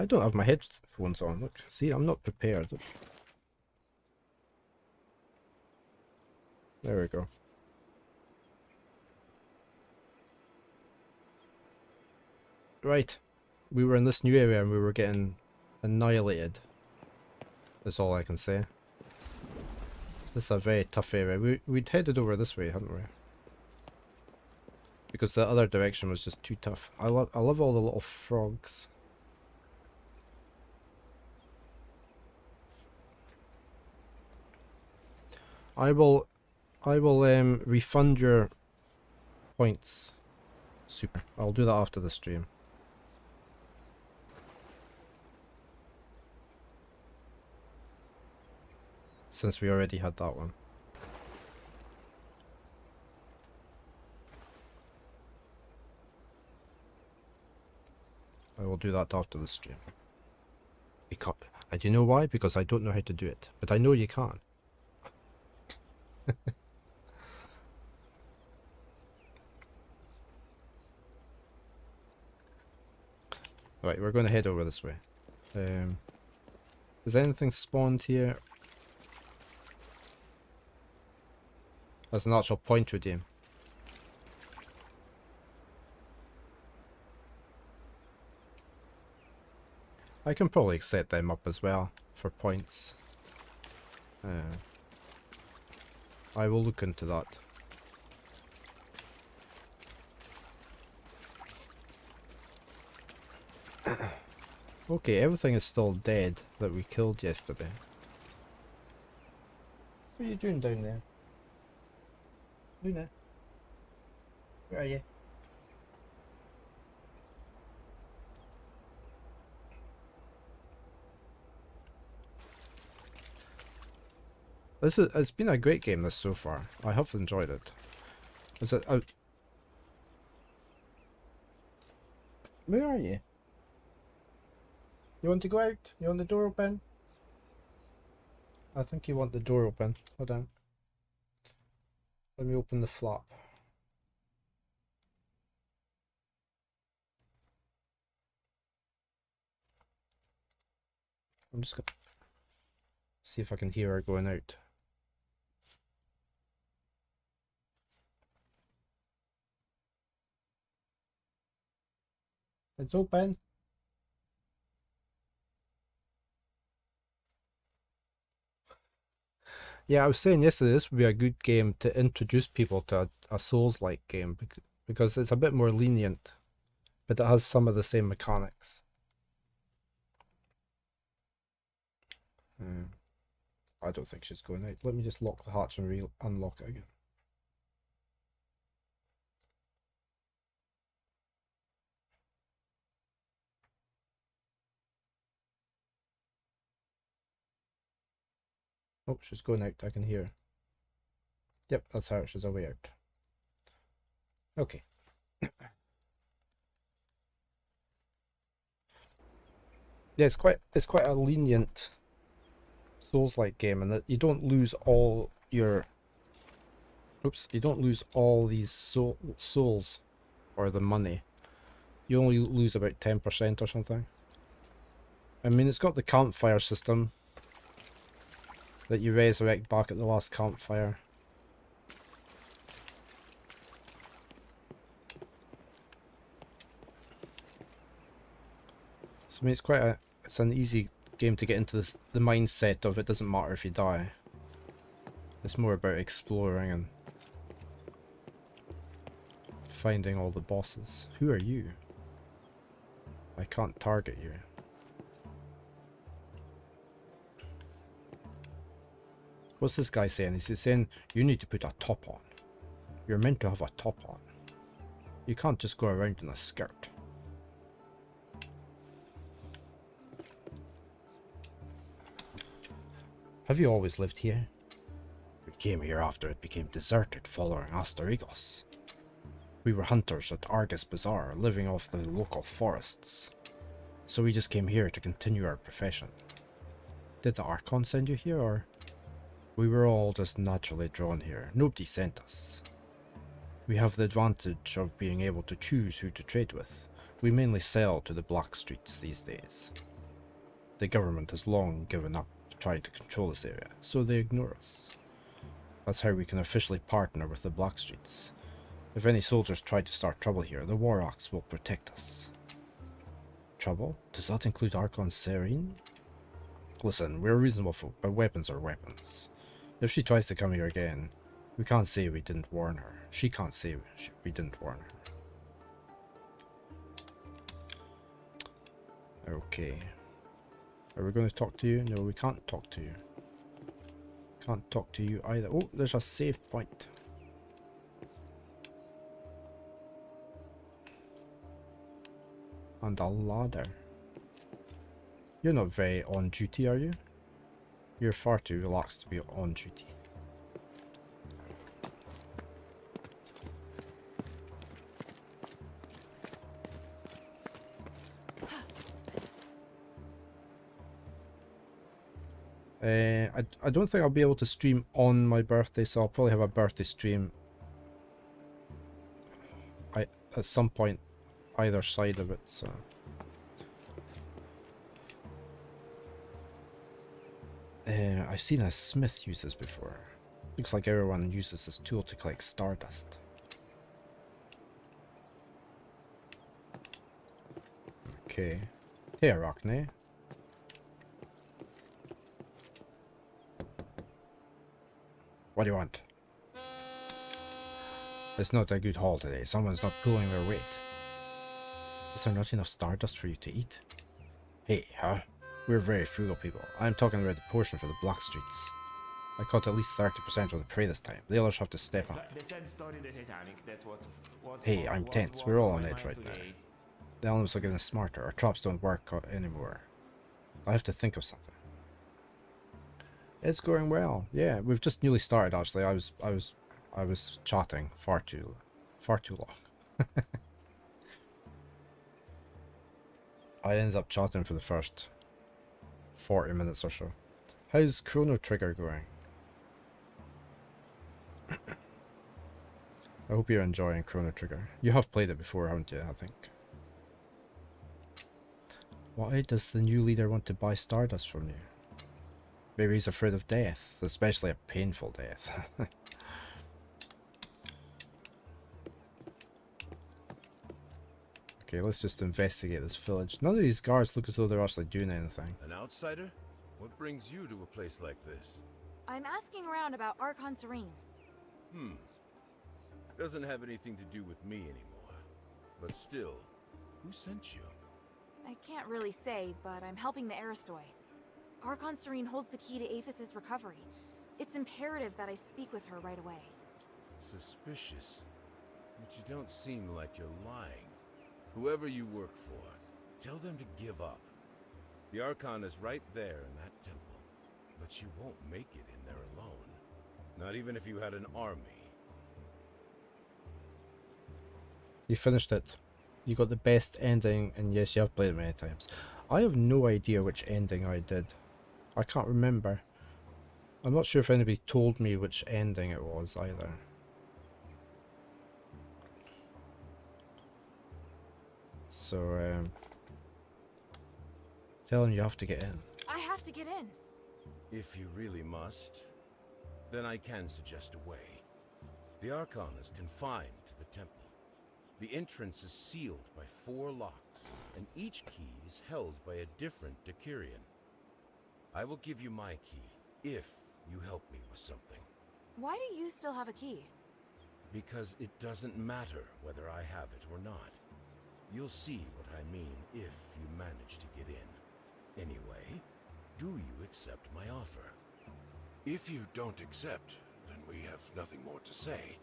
don't have my headphones on. Look, see, I'm not prepared. Look. There we go. Right. We were in this new area and we were getting annihilated. That's all I can say. This is a very tough area. We'd headed over this way, hadn't we? Because the other direction was just too tough. I love all the little frogs. I will refund your points. Super. I'll do that after the stream. Since we already had that one. I will do that after the stream. Because, and you know why? Because I don't know how to do it. But I know you can. Right, we're going to head over this way. Is anything spawned here? That's an actual point redeem. I can probably set them up as well for points. I will look into that. Okay, everything is still dead that we killed yesterday. What are you doing down there? Luna? Where are you? It's been a great game this so far. I have enjoyed it. Is it out? Where are you? You want to go out? You want the door open? I think you want the door open. Hold on. Let me open the flap. I'm just gonna see if I can hear her going out. It's open. Yeah, I was saying yesterday this would be a good game to introduce people to a Souls-like game because it's a bit more lenient, but it has some of the same mechanics. I don't think she's going out. Let me just lock the hatch and unlock it again. Oh, she's going out. I can hear her. Yep, that's her. She's away out. Okay. Yeah, it's quite a lenient Souls-like game, and that you don't lose all your you don't lose all these souls or the money. You only lose about 10% or something. I mean, it's got the campfire system that you resurrect back at the last campfire. So I mean, it's an easy game to get into the mindset of it doesn't matter if you die. It's more about exploring and finding all the bosses. Who are you? I can't target you. What's this guy saying? He's saying you need to put a top on. You're meant to have a top on. You can't just go around in a skirt. Have you always lived here? We came here after it became deserted following Asterigos. We were hunters at Argus Bazaar, living off the local forests. So we just came here to continue our profession. Did the Archon send you here, or? We were all just naturally drawn here. Nobody sent us. We have the advantage of being able to choose who to trade with. We mainly sell to the black streets these days. The government has long given up trying to control this area, so they ignore us. That's how we can officially partner with the Blackstreets. If any soldiers try to start trouble here, the War Ox will protect us. Trouble? Does that include Archon Serene? Listen, we're reasonable folk, but weapons are weapons. If she tries to come here again, we can't say we didn't warn her. She can't say we didn't warn her. Okay. Are we going to talk to you? No, we can't talk to you. Can't talk to you either. Oh, there's a save point. And a ladder. You're not very on duty, are you? You're far too relaxed to be on duty. I don't think I'll be able to stream on my birthday, so I'll probably have a birthday stream at some point either side of it, so. I've seen a smith use this before. Looks like everyone uses this tool to collect stardust. Okay. Hey, Arachne. What do you want? It's not a good haul today. Someone's not pulling their weight. Is there not enough stardust for you to eat? Hey, huh? We're very frugal people. I'm talking about the portion for the Blackstreets. I caught at least 30% of the prey this time. The others have to step up. Hey, I'm tense. We're all on edge right now. The elements are getting smarter. Our traps don't work anymore. I have to think of something. It's going well. Yeah, we've just newly started actually. I was chatting far too long. I ended up chatting for the first 40 minutes or so. How's Chrono Trigger going? I hope you're enjoying Chrono Trigger. You have played it before, haven't you, I think? Why does the new leader want to buy Stardust from you? Maybe he's afraid of death, especially a painful death. Okay, let's just investigate this village. None of these guards look as though they're actually doing anything. An outsider? What brings you to a place like this? I'm asking around about Archon Serene. Doesn't have anything to do with me anymore. But still, who sent you? I can't really say, but I'm helping the Aristoi. Archon Serene holds the key to Aphis's recovery. It's imperative that I speak with her right away. Suspicious. But you don't seem like you're lying. Whoever you work for, tell them to give up. The Archon is right there in that temple. But you won't make it in there alone. Not even if you had an army. You finished it. You got the best ending, and yes, you have played it many times. I have no idea which ending I did. I can't remember. I'm not sure if anybody told me which ending it was either. So, tell him you have to get in. I have to get in. If you really must, then I can suggest a way. The Archon is confined to the temple. The entrance is sealed by 4 locks, and each key is held by a different Decurion. I will give you my key, if you help me with something. Why do you still have a key? Because it doesn't matter whether I have it or not. You'll see what I mean if you manage to get in. Anyway, do you accept my offer? If you don't accept, then we have nothing more to say.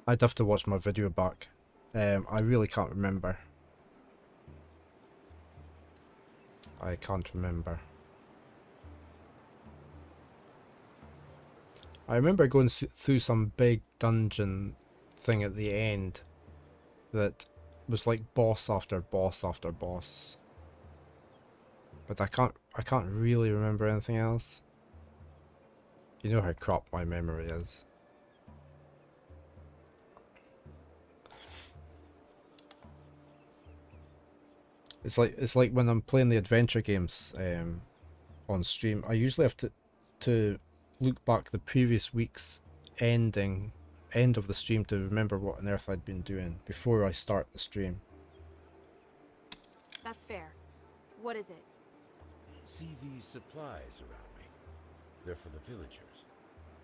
I'd have to watch my video back. I really can't remember. I can't remember. I remember going through some big dungeon thing at the end that was like boss after boss after boss. But I can't really remember anything else. You know how cropped my memory is. It's like when I'm playing the adventure games on stream. I usually have to look back the previous week's end of the stream to remember what on earth I'd been doing before I start the stream. That's fair. What is it? See these supplies around me? They're for the villagers.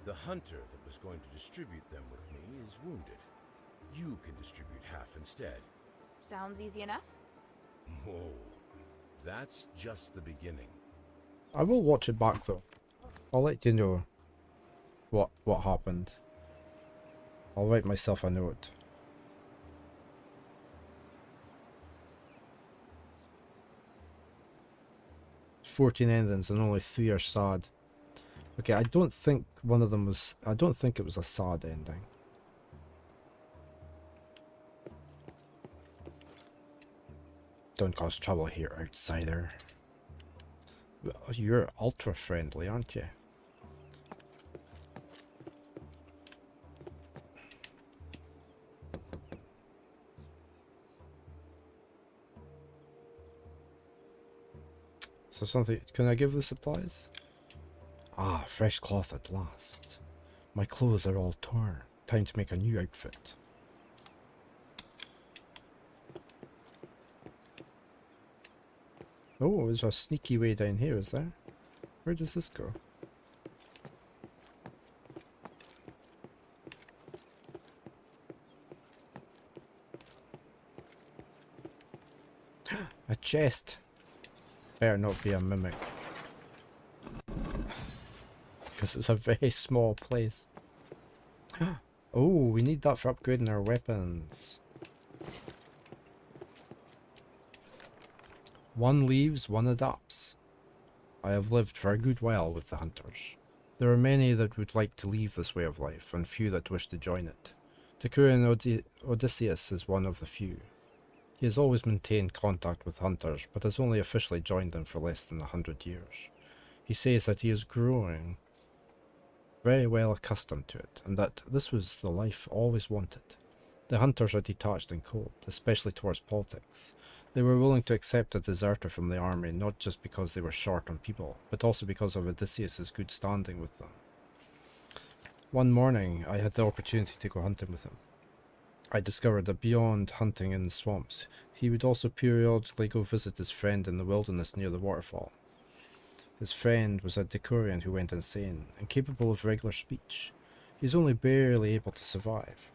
The hunter that was going to distribute them with me is wounded. You can distribute half instead. Sounds easy enough? Whoa, that's just the beginning. I will watch it back though. I'll let you know what happened. I'll write myself a note. "14 endings and only 3 are sad." Okay, I don't think one of them was... I don't think it was a sad ending. Don't cause trouble here, outsider. Well, you're ultra friendly, aren't you? So something... Can I give the supplies? Ah, fresh cloth at last. My clothes are all torn. Time to make a new outfit. Oh, there's a sneaky way down here, is there? Where does this go? A chest! Better not be a mimic. Because it's a very small place. Oh, we need that for upgrading our weapons. One leaves, one adapts. I have lived for a good while with the hunters. There are many that would like to leave this way of life, and few that wish to join it. Decurion Odysseus is one of the few. He has always maintained contact with hunters, but has only officially joined them for less than 100 years. He says that he is growing very well accustomed to it, and that this was the life always wanted. The hunters are detached and cold, especially towards politics. They were willing to accept a deserter from the army, not just because they were short on people, but also because of Odysseus's good standing with them. One morning, I had the opportunity to go hunting with him. I discovered that beyond hunting in the swamps, he would also periodically go visit his friend in the wilderness near the waterfall. His friend was a Decurion who went insane, incapable of regular speech. He is only barely able to survive.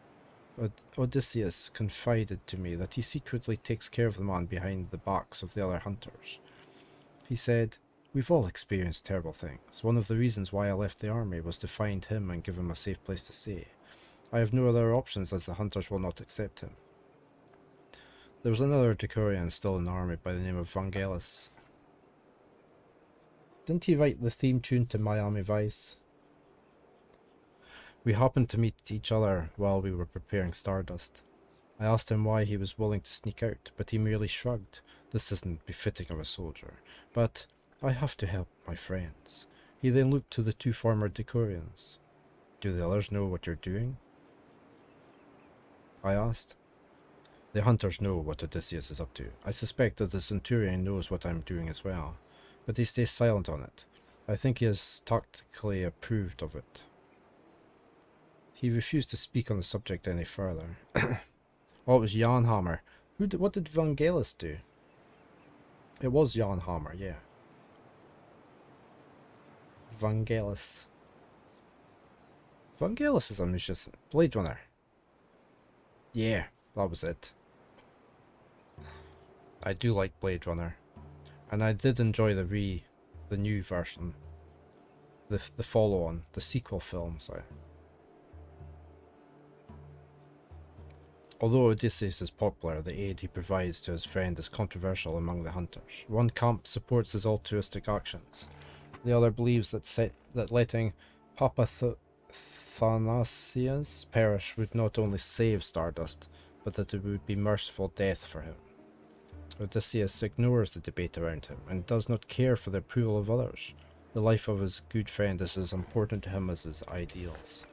Odysseus confided to me that he secretly takes care of the man behind the backs of the other hunters. He said, "We've all experienced terrible things. One of the reasons why I left the army was to find him and give him a safe place to stay. I have no other options as the hunters will not accept him." There was another Decurion still in the army by the name of Vangelis. Didn't he write the theme tune to Miami Vice? We happened to meet each other while we were preparing Stardust. I asked him why he was willing to sneak out, but he merely shrugged. This isn't befitting of a soldier. But I have to help my friends. He then looked to the 2 former Decurions. Do the others know what you're doing? I asked. The hunters know what Odysseus is up to. I suspect that the Centurion knows what I'm doing as well, but he stays silent on it. I think he has tactically approved of it. He refused to speak on the subject any further. Oh, it was Janhammer. What did Vangelis do? It was Janhammer, yeah. Vangelis. Vangelis is a musician. Blade Runner. Yeah, that was it. I do like Blade Runner. And I did enjoy the new version. The follow-on, the sequel film, sorry. Although Odysseus is popular, the aid he provides to his friend is controversial among the hunters. One camp supports his altruistic actions. The other believes that letting Papathanasius perish would not only save Stardust, but that it would be merciful death for him. Odysseus ignores the debate around him, and does not care for the approval of others. The life of his good friend is as important to him as his ideals.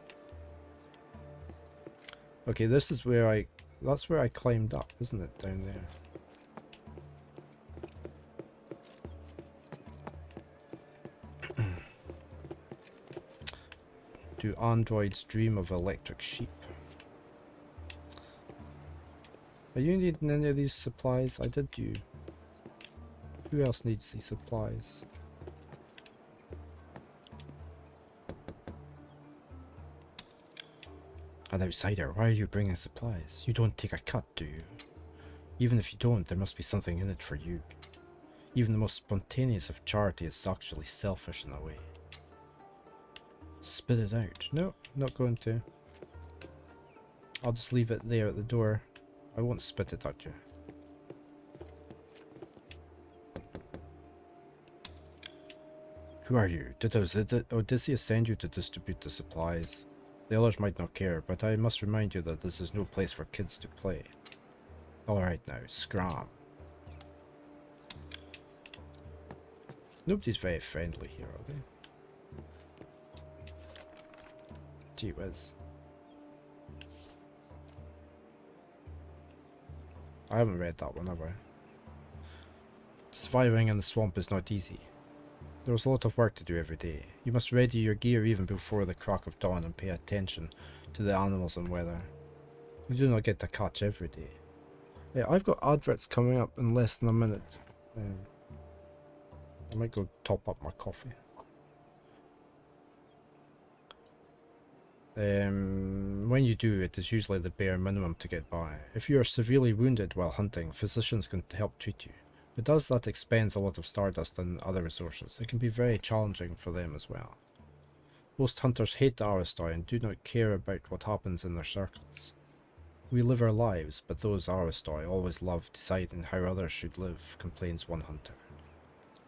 Okay, this is where that's where I climbed up, isn't it? Down there. Do androids dream of electric sheep? Are you needing any of these supplies? I did you. Who else needs these supplies? An outsider, why are you bringing supplies? You don't take a cut, do you? Even if you don't, there must be something in it for you. Even the most spontaneous of charity is actually selfish in a way. Spit it out. No, not going to. I'll just leave it there at the door. I won't spit it at you. Who are you? Did Odysseus send you to distribute the supplies? The others might not care, but I must remind you that this is no place for kids to play. Alright now, scram. Nobody's very friendly here, are they? Gee whiz. I haven't read that one, have I? Surviving in the swamp is not easy. There's a lot of work to do every day. You must ready your gear even before the crack of dawn and pay attention to the animals and weather. You do not get to catch every day. Yeah, I've got adverts coming up in less than a minute. I might go top up my coffee. When you do, it is usually the bare minimum to get by. If you are severely wounded while hunting, physicians can help treat you. But as that expends a lot of stardust and other resources, it can be very challenging for them as well. Most hunters hate the Aristoi and do not care about what happens in their circles. We live our lives, but those Aristoi always love deciding how others should live, complains one hunter.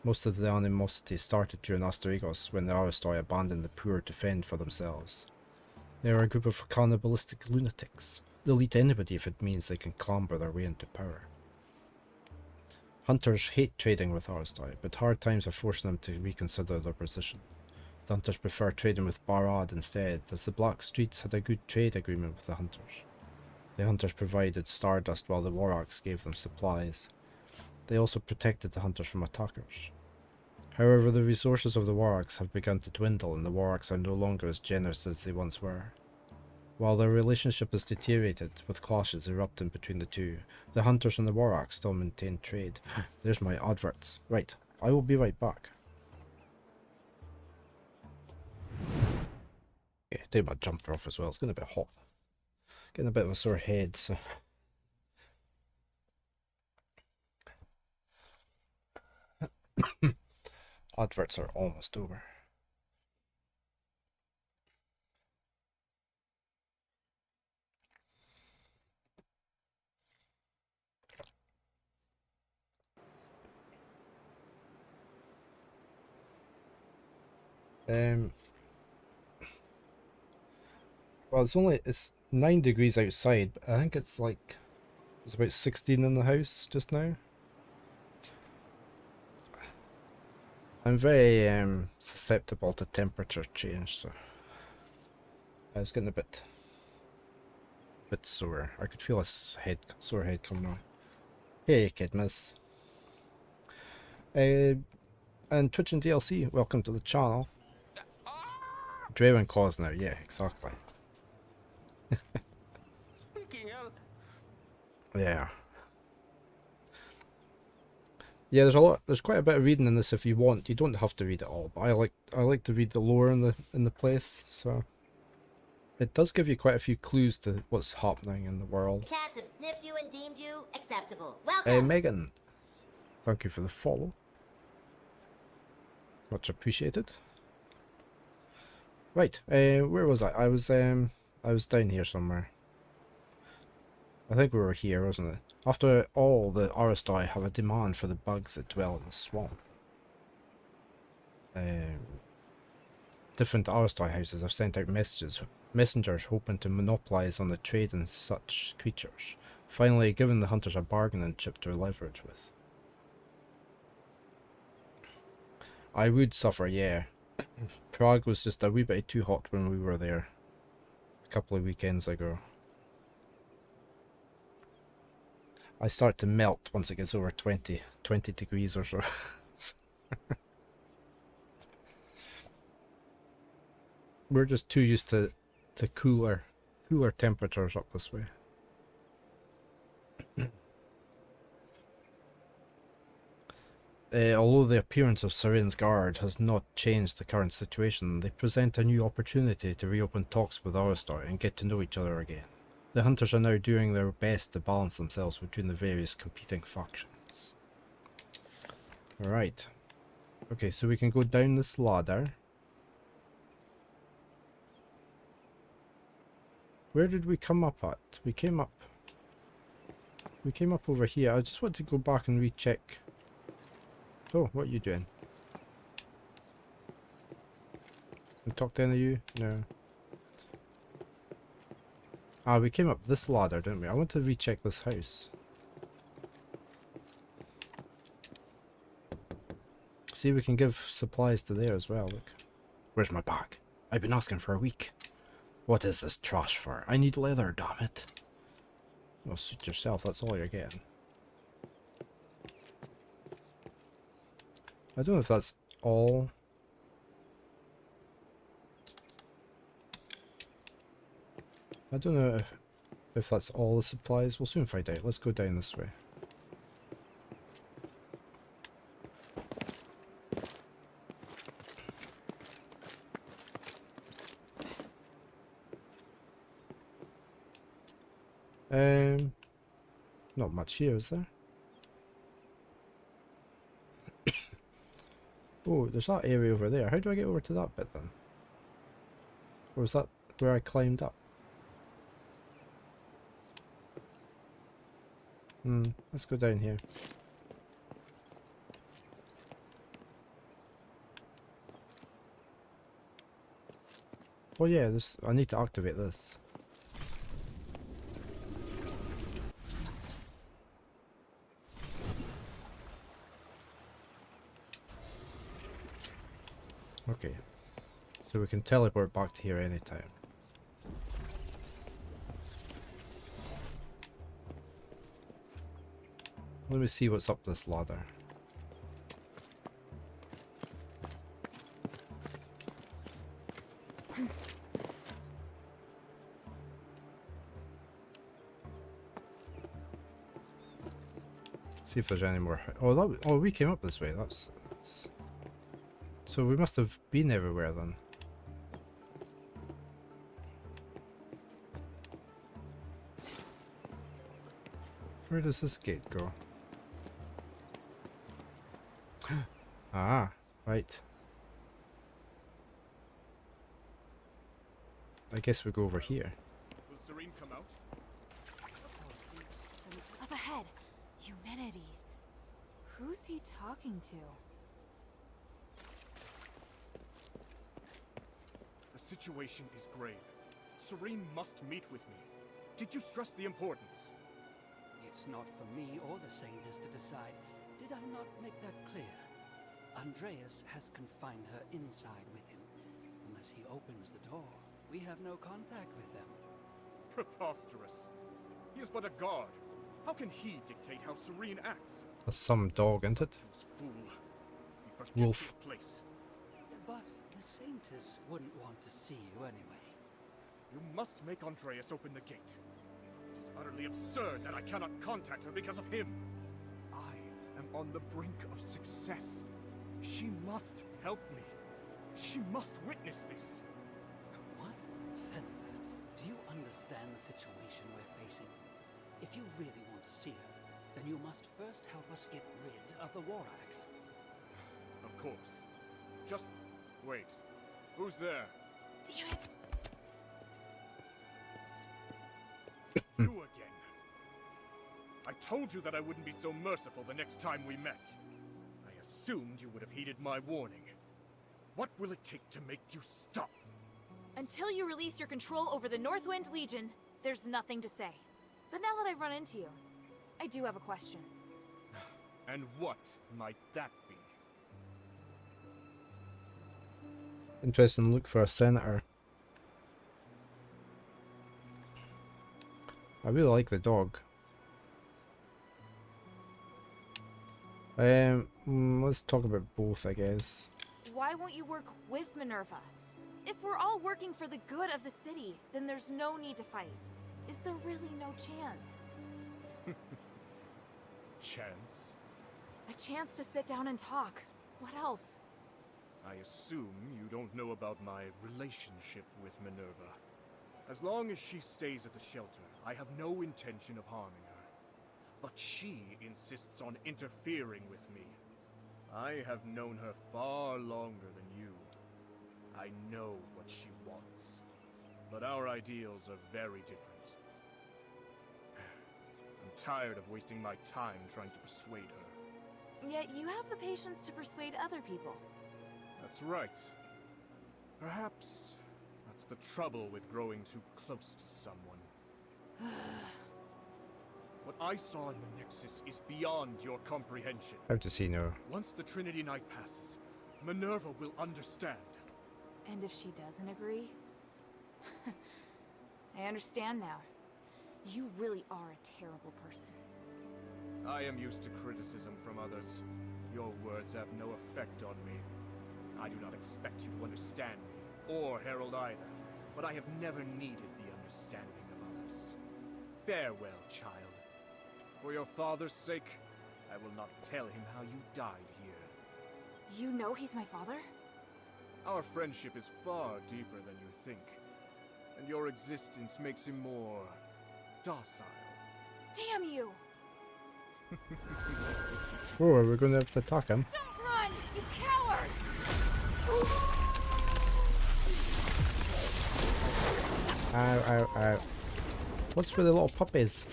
Most of the animosity started during Asterigos when the Aristoi abandoned the poor to fend for themselves. They are a group of cannibalistic lunatics. They'll eat anybody if it means they can clamber their way into power. Hunters hate trading with Aristoi, but hard times are forcing them to reconsider their position. The hunters prefer trading with Barad instead, as the Black Streets had a good trade agreement with the hunters. The hunters provided stardust while the Warrocks gave them supplies. They also protected the hunters from attackers. However, the resources of the Warrocks have begun to dwindle and the Warrocks are no longer as generous as they once were. While their relationship has deteriorated, with clashes erupting between the two, the hunters and the Warrocks still maintain trade. There's my adverts. Right, I will be right back. Okay, take my jumper off as well, it's getting a bit hot. Getting a bit of a sore head, so... Adverts are almost over. Well, it's 9 degrees outside, but I think it's about 16 in the house just now. I'm very susceptible to temperature change, so I was getting a bit sore. I could feel a sore head coming on. Hey, kid, miss. And Twitch and DLC, welcome to the channel. Draven Claws now, yeah, exactly. Yeah. Yeah, there's quite a bit of reading in this if you want. You don't have to read it all, but I like to read the lore in the place, so it does give you quite a few clues to what's happening in the world. Cats have sniffed you and deemed you acceptable. Welcome. Hey Megan, thank you for the follow. Much appreciated. Right, where was I? I was down here somewhere. I think we were here, wasn't it? After all, the Aristoi have a demand for the bugs that dwell in the swamp. Different Aristoi houses have sent out messengers hoping to monopolize on the trade in such creatures, finally giving the hunters a bargaining chip to leverage with. I would suffer, yeah. Prague was just a wee bit too hot when we were there a couple of weekends ago. I start to melt once it gets over 20 degrees or so. We're just too used to cooler temperatures up this way. Although the appearance of Seren's guard has not changed the current situation, they present a new opportunity to reopen talks with Aristar and get to know each other again. The hunters are now doing their best to balance themselves between the various competing factions. Right. Okay, so we can go down this ladder. Where did we come up at? We came up over here. I just want to go back and recheck. Oh, what are you doing? I talk to any of you? No. Ah, we came up this ladder, didn't we? I want to recheck this house. See, we can give supplies to there as well, look. Where's my bag? I've been asking for a week. What is this trash for? I need leather, damn it. Well, suit yourself, that's all you're getting. I don't know if that's all. I don't know if that's all the supplies. We'll soon find out. Let's go down this way. Not much here, is there? Oh, there's that area over there. How do I get over to that bit then? Or is that where I climbed up? Let's go down here. Oh yeah, this I need to activate this. Okay. So we can teleport back to here anytime. Let me see what's up this ladder. See if there's any more. Oh, we came up this way. That's. So we must have been everywhere then. Where does this gate go? Ah, right. I guess we go over here. Will Serene come out? Up ahead, Eumenides. Who's he talking to? The situation is grave. Serene must meet with me. Did you stress the importance? It's not for me or the Saints to decide. Did I not make that clear? Andreas has confined her inside with him. Unless he opens the door, we have no contact with them. Preposterous. He is but a guard. How can he dictate how Serene acts? That's some dog, isn't it? Sumptuous fool. He forgets Wolf. his place. But the Saints wouldn't want to see you anyway. You must make Andreas open the gate. It is utterly absurd that I cannot contact her because of him. I am on the brink of success. She must help me. She must witness this. What? Senator, do you understand the situation we're facing? If you really want to see her, then you must first help us get rid of the War Axe. Of course. Just wait. Who's there? Damn it! You again. I told you that I wouldn't be so merciful the next time we met. I assumed you would have heeded my warning. What will it take to make you stop? Until you release your control over the Northwind Legion, there's nothing to say. But now that I've run into you, I do have a question. And what might that be? Interesting look for a senator. I really like the dog. Let's talk about both, I guess. Why won't you work with Minerva? If we're all working for the good of the city, then there's no need to fight. Is there really no chance? Chance? A chance to sit down and talk. What else? I assume you don't know about my relationship with Minerva. As long as she stays at the shelter, I have no intention of harming her. But she insists on interfering with me. I have known her far longer than you. I know what she wants. But our ideals are very different. I'm tired of wasting my time trying to persuade her. Yet you have the patience to persuade other people. That's right. Perhaps that's the trouble with growing too close to someone. What I saw in the Nexus is beyond your comprehension. How does he know? Once the Trinity Night passes, Minerva will understand. And if she doesn't agree? I understand now. You really are a terrible person. I am used to criticism from others. Your words have no effect on me. I do not expect you to understand me, or Harold either, but I have never needed the understanding of others. Farewell, child. For your father's sake, I will not tell him how you died here. You know he's my father? Our friendship is far deeper than you think, and your existence makes him more docile. Damn you! Oh, are we going to have to attack him? Don't run, you coward! Ow, ow, ow. What's with the little puppies?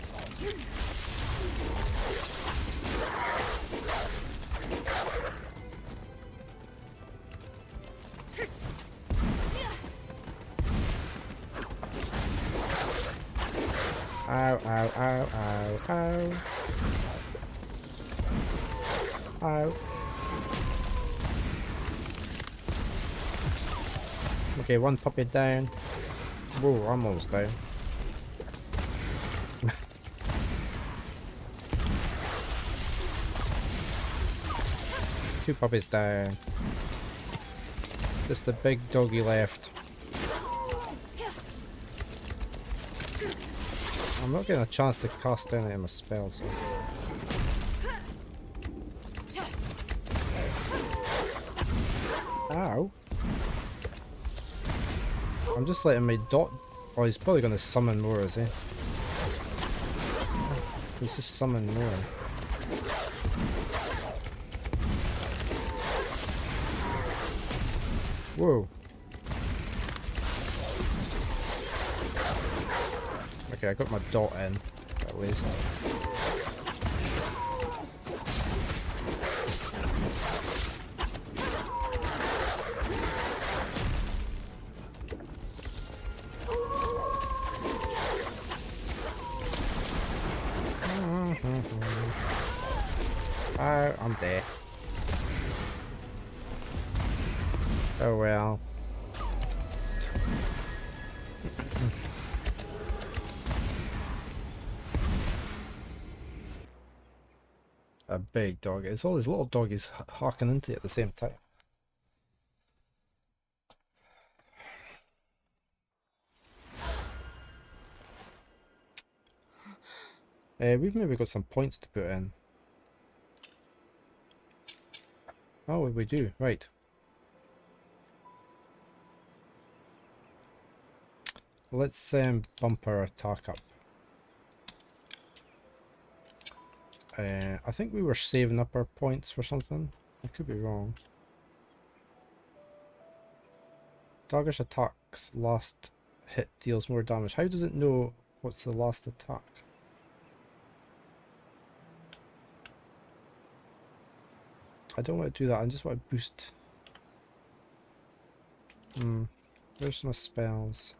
Ow, ow, ow, ow, ow. Ow. Okay, one puppy down. Whoa, I'm almost down. Two puppies down. Just the big doggy left. I'm not getting a chance to cast any of my spells. Ow. I'm just letting my dot... Oh, he's probably going to summon more, is he? He's just summoned more. Whoa. Okay, I got my dot in, at least. Oh, I'm dead. Oh well. A big dog. It's all these little doggies harking into it at the same time. We've maybe got some points to put in. Oh, we do. Right. Let's bump our attack up. I think we were saving up our points for something. I could be wrong. Doggish attacks last hit deals more damage. How does it know what's the last attack? I don't want to do that. I just want to boost. Where's my spells?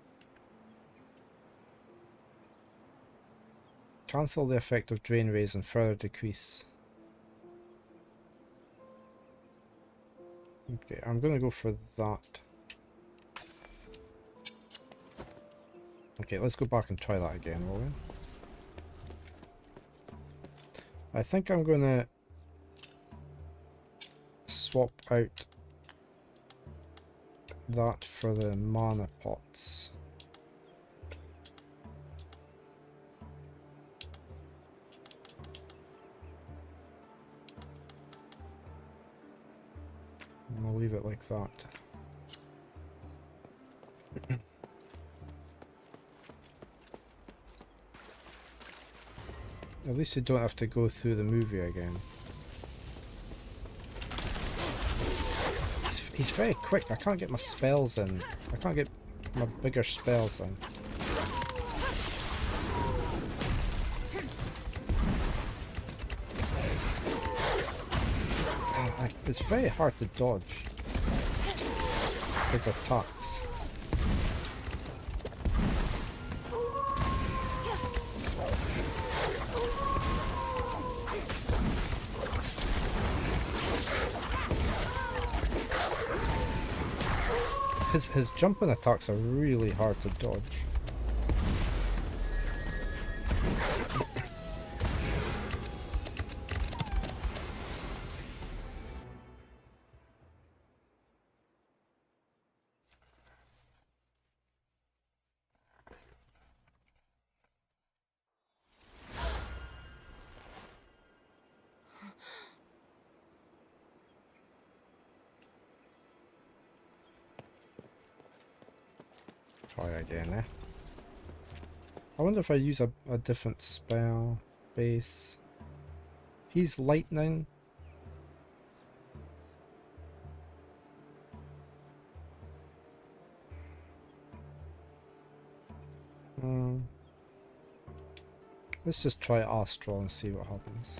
Cancel the effect of Drain Rays and further decrease. Okay, I'm gonna go for that. Okay, let's go back and try that again, will we? I think I'm gonna swap out that for the mana pots. And I'll leave it like that. At least you don't have to go through the movie again. He's very quick. I can't get my spells in. I can't get my bigger spells in. It's very hard to dodge his attacks. His jumping attacks are really hard to dodge. Try again, eh? I wonder if I use a different spell base. He's lightning. Let's just try Astral and see what happens.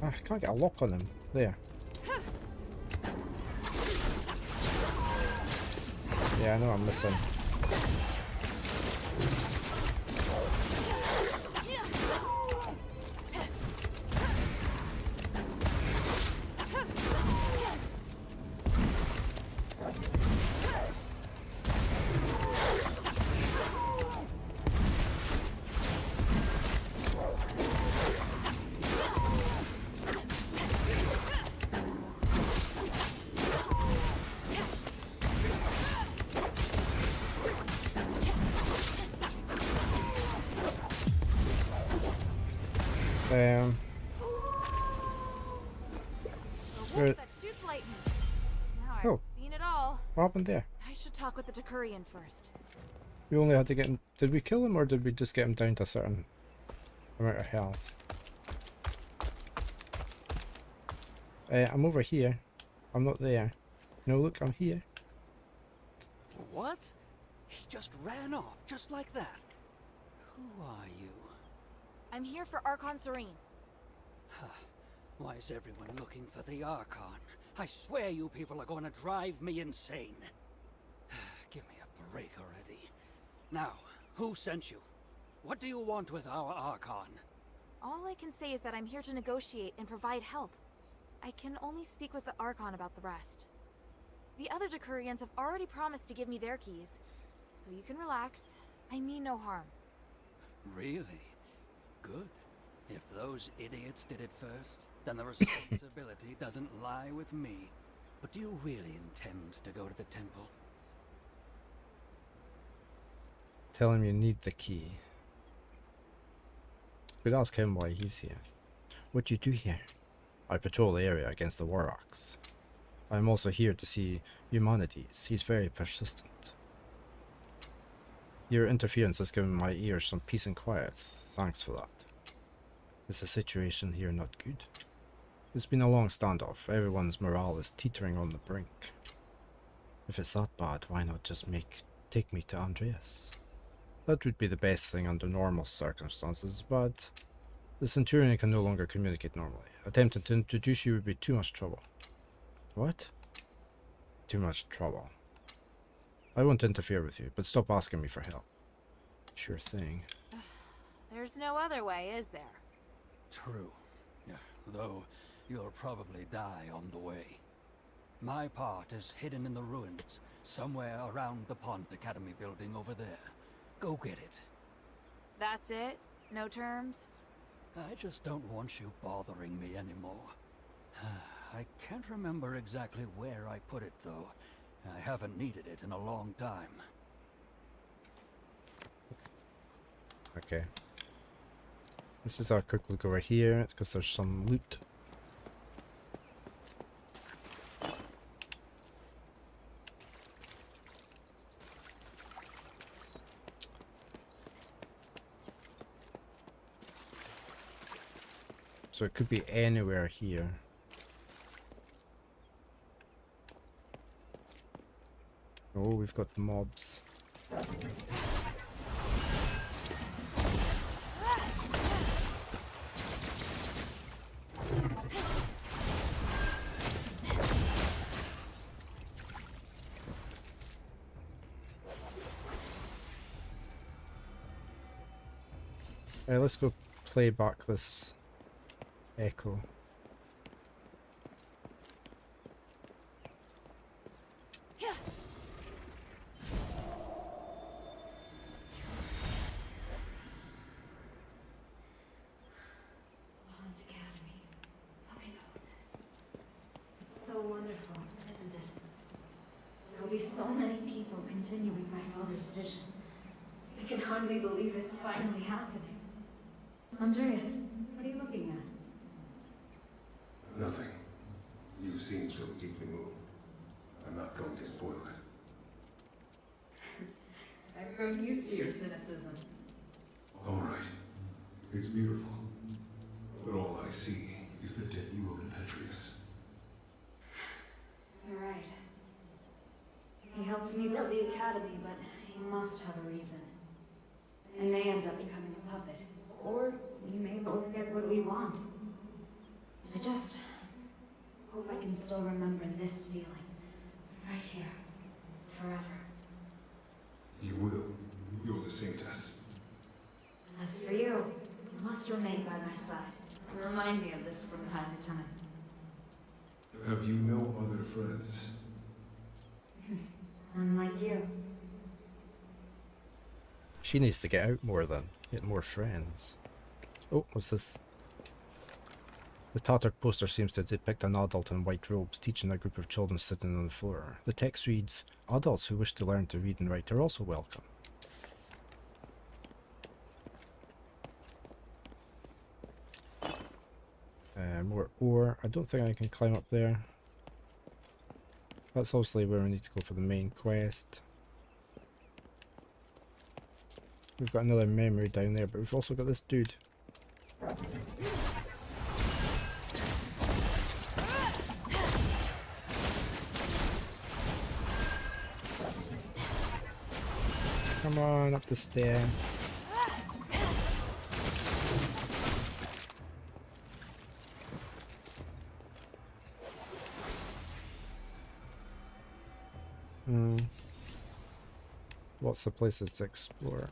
I can't get a lock on him. There. Yeah, I know I'm missing. The Where- wolf that shoots lightning. Now I've Oh. seen it all. What happened there? I should talk with the Decurion first. We only had to get him. Did we kill him or did we just get him down to a certain amount of health? I'm over here. I'm not there. No, look, I'm here. What? He just ran off, just like that. Who are you? I'm here for Archon Serene. Why is everyone looking for the Archon? I swear you people are going to drive me insane. Give me a break already. Now, who sent you? What do you want with our Archon? All I can say is that I'm here to negotiate and provide help. I can only speak with the Archon about the rest. The other Decurions have already promised to give me their keys, so you can relax. I mean no harm. Really? Good. If those idiots did it first, then the responsibility doesn't lie with me. But do you really intend to go to the temple? Tell him you need the key. Could ask him why he's here. What do you do here? I patrol the area against the Warrocks. I'm also here to see Humanities. He's very persistent. Your interference has given my ears some peace and quiet. Thanks for that. Is the situation here not good? It's been a long standoff. Everyone's morale is teetering on the brink. If it's that bad, why not just take me to Andreas? That would be the best thing under normal circumstances, but the Centurion can no longer communicate normally. Attempting to introduce you would be too much trouble. What? Too much trouble. I won't interfere with you, but stop asking me for help. Sure thing. There's no other way, is there? True. Yeah, though you'll probably die on the way. My part is hidden in the ruins, somewhere around the Pond Academy building over there. Go get it. That's it? No terms? I just don't want you bothering me anymore. I can't remember exactly where I put it, though. I haven't needed it in a long time. Okay. This is our quick look over here, because there's some loot. So it could be anywhere here. Oh, we've got mobs. Let's go play back this echo. Pond Academy. Look at all this. It's so wonderful, isn't it? There will be so many people continuing my father's vision. I can hardly believe it's finally happening. Andreas, what are you looking at? Nothing. You seem so deeply moved. I'm not going to spoil it. I've grown used to your cynicism. All right. It's beautiful. But all I see is the debt you owe to Petrius. You're right. He helped me build the academy, but he must have a reason. I may end up becoming a puppet, or we may both get what we want. I just hope I can still remember this feeling. Right here. Forever. You will. You're the saintess. As for you, you must remain by my side. And remind me of this from time to time. Have you no other friends? Unlike you. She needs to get out more then. Get more friends. Oh, what's this? The tattered poster seems to depict an adult in white robes teaching a group of children sitting on the floor. The text reads, "Adults who wish to learn to read and write are also welcome." More ore. I don't think I can climb up there. That's obviously where we need to go for the main quest. We've got another memory down there, but we've also got this dude. Come on, up the stair. Lots of places to explore.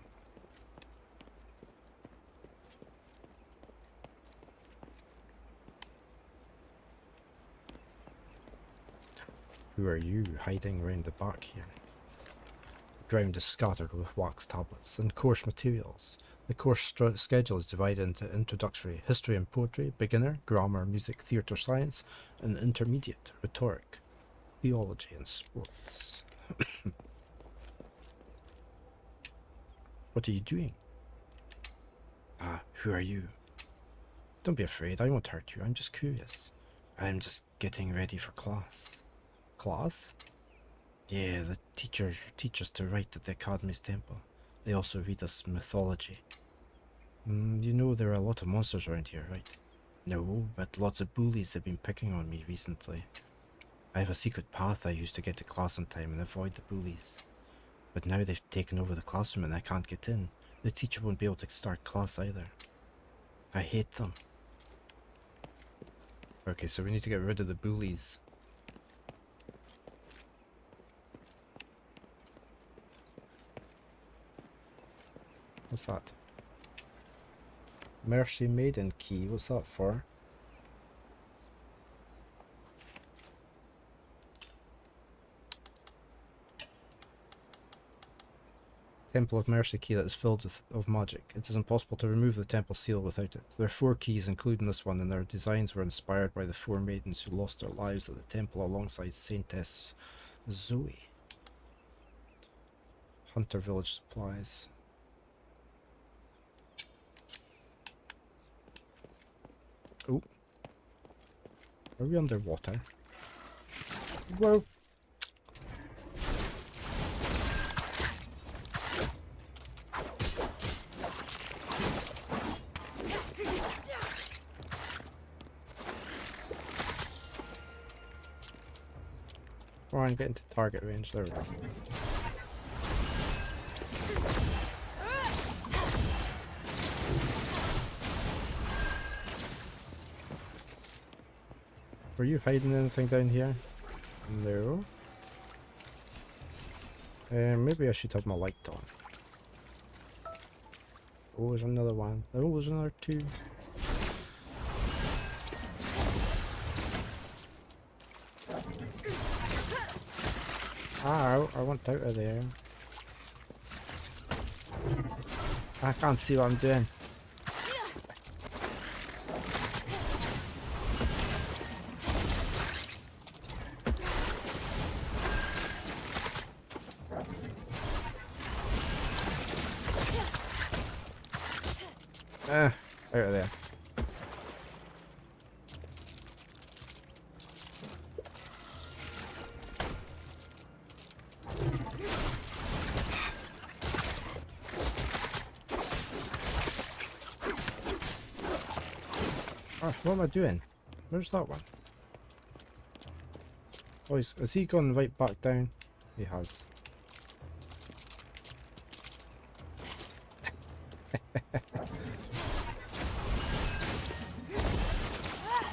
Who are you hiding around the back here? The ground is scattered with wax tablets and course materials. The course schedule is divided into introductory, history and poetry, beginner, grammar, music, theatre, science, and intermediate, rhetoric, theology, and sports. What are you doing? Ah, who are you? Don't be afraid, I won't hurt you, I'm just curious. I'm just getting ready for class. Class? Yeah, the teachers teach us to write at the Academy's temple. They also read us mythology. You know there are a lot of monsters around here, right? No, but lots of bullies have been picking on me recently. I have a secret path I use to get to class on time and avoid the bullies. But now they've taken over the classroom and I can't get in. The teacher won't be able to start class either. I hate them. Okay, so we need to get rid of the bullies. What's that? Mercy Maiden key, what's that for? Temple of Mercy key that is filled of magic. It is impossible to remove the temple seal without it. There are 4 keys, including this one, and their designs were inspired by the 4 maidens who lost their lives at the temple alongside Saintess Zoe. Hunter Village supplies. Oh. Are we underwater? Whoa. Come on, get into target range. There we go. Were you hiding anything down here? No. Maybe I should have my light on. Oh, there's another one. Oh, there's another 2. Ow, I want out of there. I can't see what I'm doing. Out of there. Oh, what am I doing? Where's that one? Oh, has he gone right back down? He has.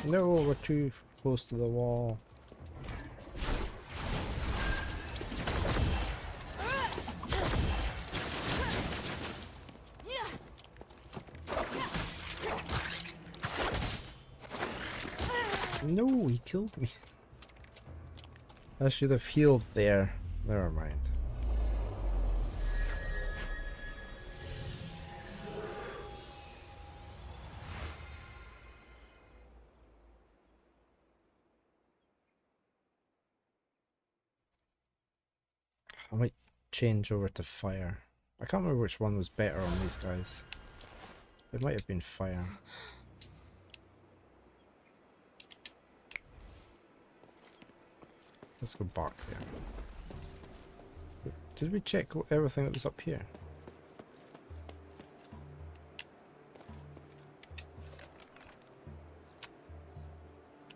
No, we're too close to the wall. No, he killed me. I should have healed there. Never mind. I might change over to fire. I can't remember which one was better on these guys. It might have been fire. Let's go back there. Did we check everything that was up here?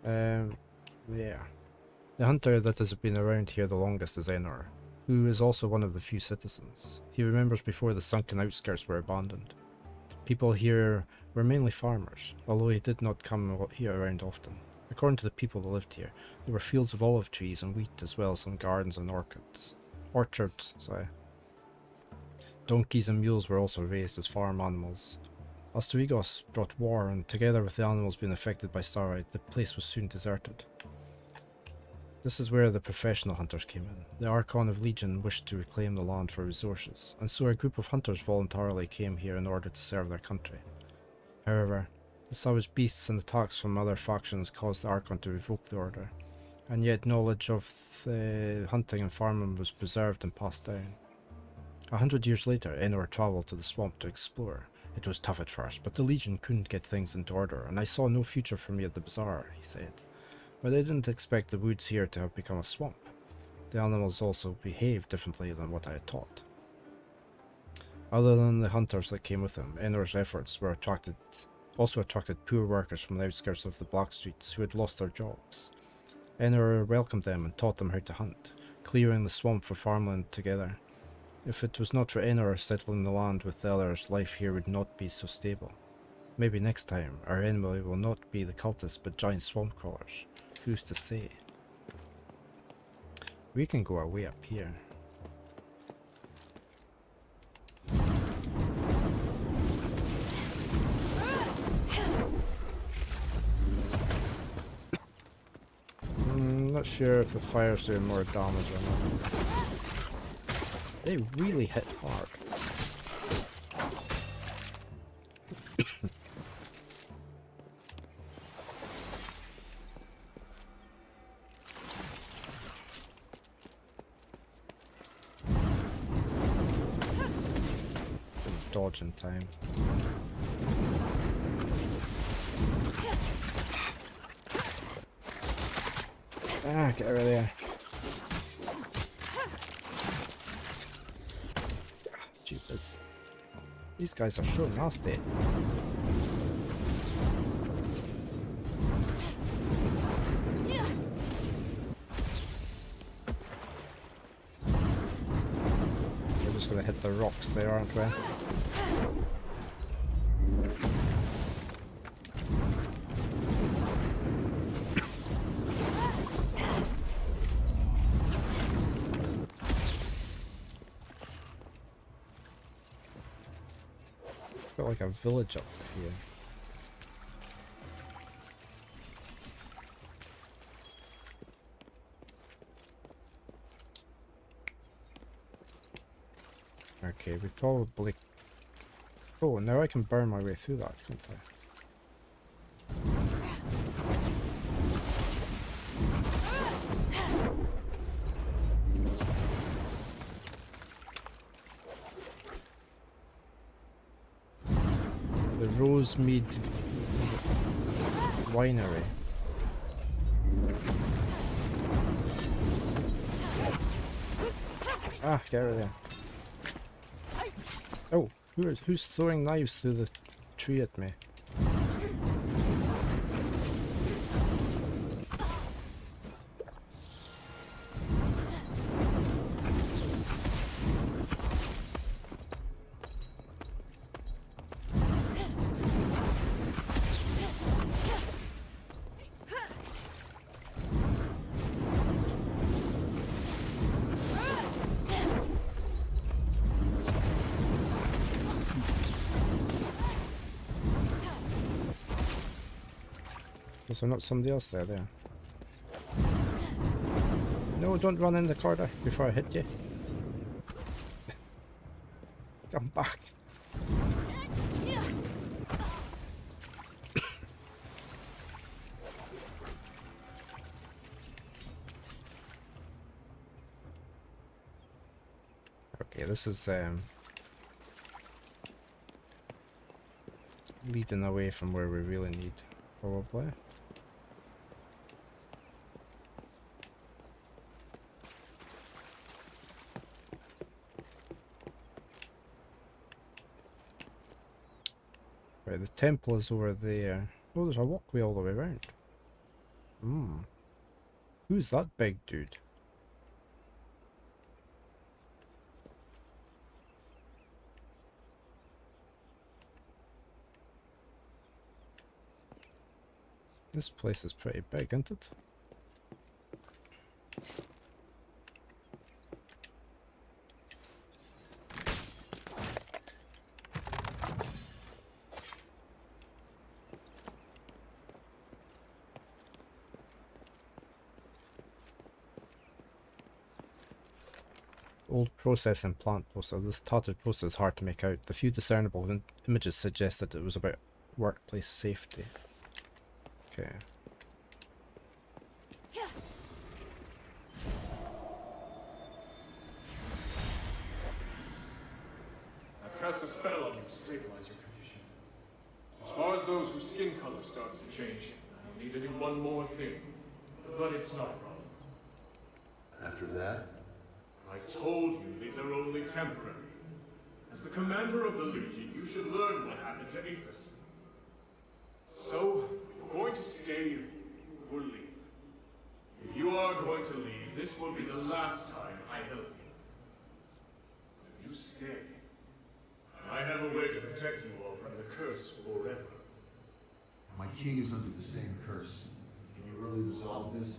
Yeah. The hunter that has been around here the longest is Enor, who is also one of the few citizens. He remembers before the sunken outskirts were abandoned. People here were mainly farmers, although he did not come here around often. According to the people that lived here, there were fields of olive trees and wheat, as well as some gardens and orchards. Donkeys and mules were also raised as farm animals. Asterigos brought war, and together with the animals being affected by Starlight, the place was soon deserted. This is where the professional hunters came in. The Archon of Legion wished to reclaim the land for resources, and so a group of hunters voluntarily came here in order to serve their country. However, the savage beasts and attacks from other factions caused the Archon to revoke the order, and yet knowledge of hunting and farming was preserved and passed down. 100 years later, Enor travelled to the swamp to explore. It was tough at first, but the Legion couldn't get things into order, and I saw no future for me at the bazaar, he said. But I didn't expect the woods here to have become a swamp. The animals also behaved differently than what I had taught. Other than the hunters that came with him, Enor's efforts were also attracted poor workers from the outskirts of the Black Streets who had lost their jobs. Enor welcomed them and taught them how to hunt, clearing the swamp for farmland together. If it was not for Enor settling the land with the others, life here would not be so stable. Maybe next time, our enemy will not be the cultists but giant swamp crawlers. Who's to say? We can go our way up here. Not sure if the fire's doing more damage or not. They really hit hard. Didn't dodge in time. Ah, get out of there. Jeepers. These guys are so nasty. We're just gonna hit the rocks there, aren't we? Got like a village up here. Okay, we probably... Oh, now I can burn my way through that, can't I? The Rosemead Winery. Ah, get out of there. Oh, who's throwing knives through the tree at me? Was there not somebody else there? No, don't run in the corridor before I hit you. Come back. Okay, this is leading away from where we really need, probably. Right, the temple is over there. Oh, there's a walkway all the way around. Hmm. Who's that big dude? This place is pretty big, isn't it? Old processing plant poster. This tattered poster is hard to make out. The few discernible images suggest that it was about workplace safety. Okay. I've cast a spell on you to stabilize your condition. As far as those whose skin color starts to change, I need to do one more thing. But it's not a problem. After that? I told you these are only temporary. As the commander of the Legion, you should learn what happened to Aethys. So, you're going to stay or leave. If you are going to leave, this will be the last time I help you. If you stay, I have a way to protect you all from the curse forever. My king is under the same curse. Can you really resolve this?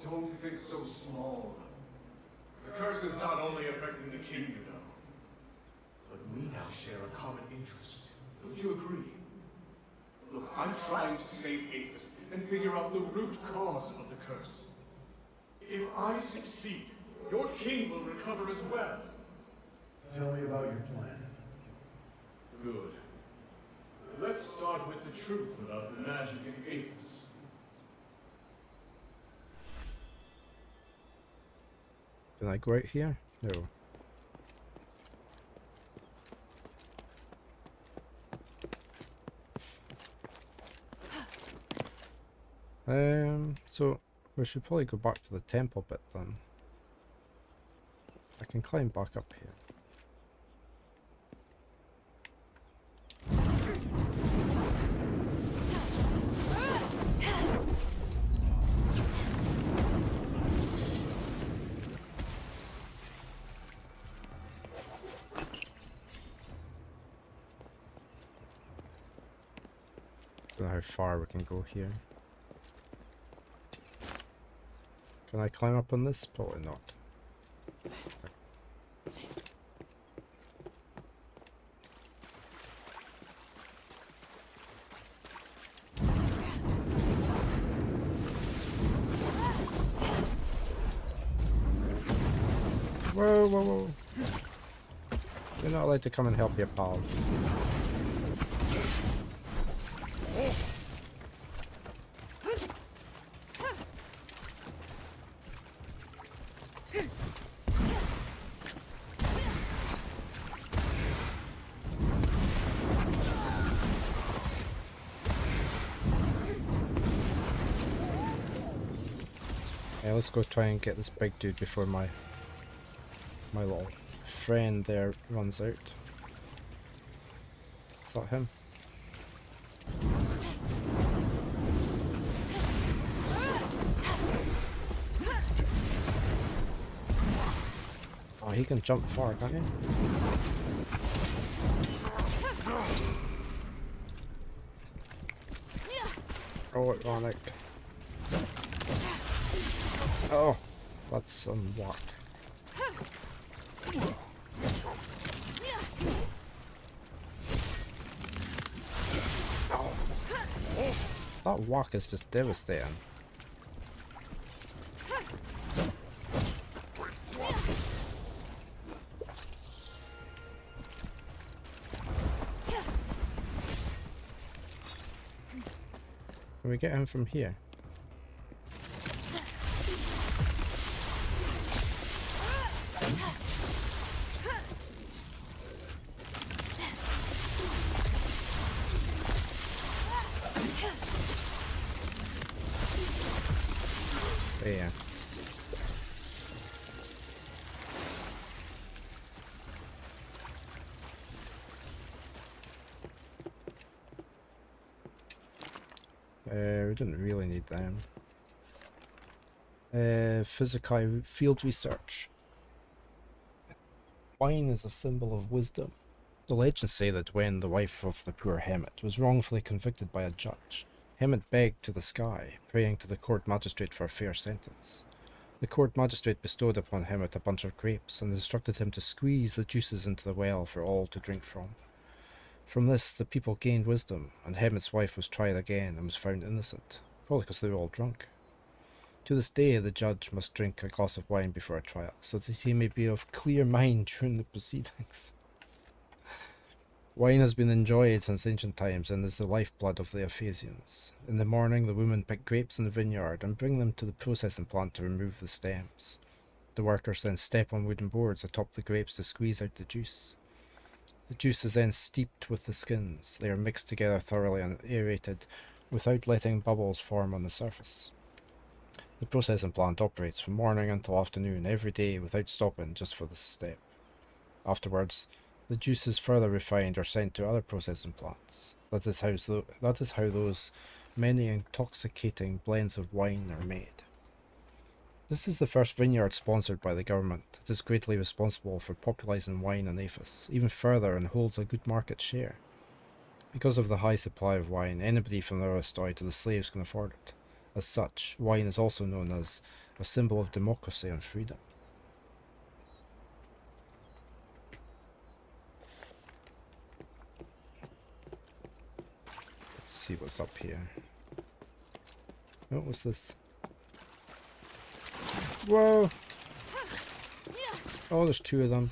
Don't think so small. The curse is not only affecting the king, you know, but we now share a common interest. Don't you agree? Look, I'm trying to save Aethys and figure out the root cause of the curse. If I succeed, Your king will recover as well. Tell me about your plan. Good. Let's start with the truth about the magic in Aethys. Can I go out here? No. So we should probably go back to the temple bit then. I can climb back up here. Don't know how far we can go here. Can I climb up on this? Probably not. Whoa, whoa, whoa. You're not allowed to come and help your pals. Yeah, let's go try and get this big dude before my little friend there runs out. Is that him? Oh, he can jump far, can't he? Oh, ironic. Oh, that's some whack. That whack is just devastating. Can we get him from here? Yeah. We didn't really need them. Physical field research. Wine is a symbol of wisdom. The legends say that when the wife of the poor hermit was wrongfully convicted by a judge, Hermit begged to the sky, praying to the court magistrate for a fair sentence. The court magistrate bestowed upon Hermit a bunch of grapes and instructed him to squeeze the juices into the well for all to drink from. From this, the people gained wisdom, and Hermit's wife was tried again and was found innocent, probably because they were all drunk. To this day, the judge must drink a glass of wine before a trial, so that he may be of clear mind during the proceedings. Wine has been enjoyed since ancient times and is the lifeblood of the Ephesians. In the morning, the women pick grapes in the vineyard and bring them to the processing plant to remove the stems. The workers then step on wooden boards atop the grapes to squeeze out the juice. The juice is then steeped with the skins. They are mixed together thoroughly and aerated without letting bubbles form on the surface. The processing plant operates from morning until afternoon every day without stopping just for this step. Afterwards, the juice is further refined or sent to other processing plants. That is how those many intoxicating blends of wine are made. This is the first vineyard sponsored by the government. It is greatly responsible for popularizing wine in Aethys, even further, and holds a good market share. Because of the high supply of wine, anybody from the Aristoi to the slaves can afford it. As such, wine is also known as a symbol of democracy and freedom. Let's see what's up here. What was this? Whoa! Oh, there's two of them.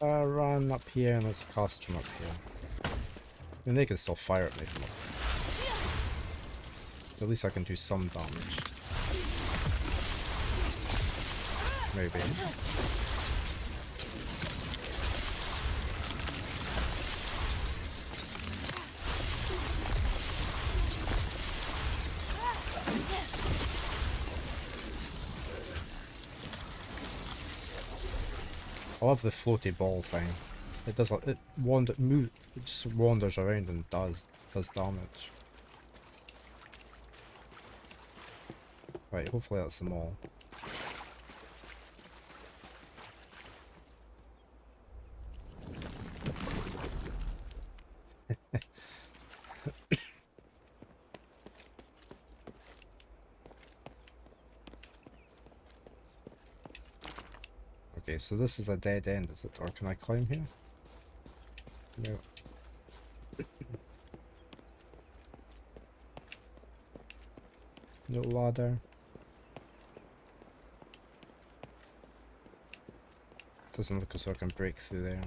Run up here and let's cast from up here. I mean, they can still fire at me from up here. At least I can do some damage. Maybe. I love the floaty ball thing. It does it it just wanders around and does damage. Right, hopefully that's them all. Okay, so this is a dead end, is it? Or can I climb here? No. No ladder. Doesn't look as though I can break through there.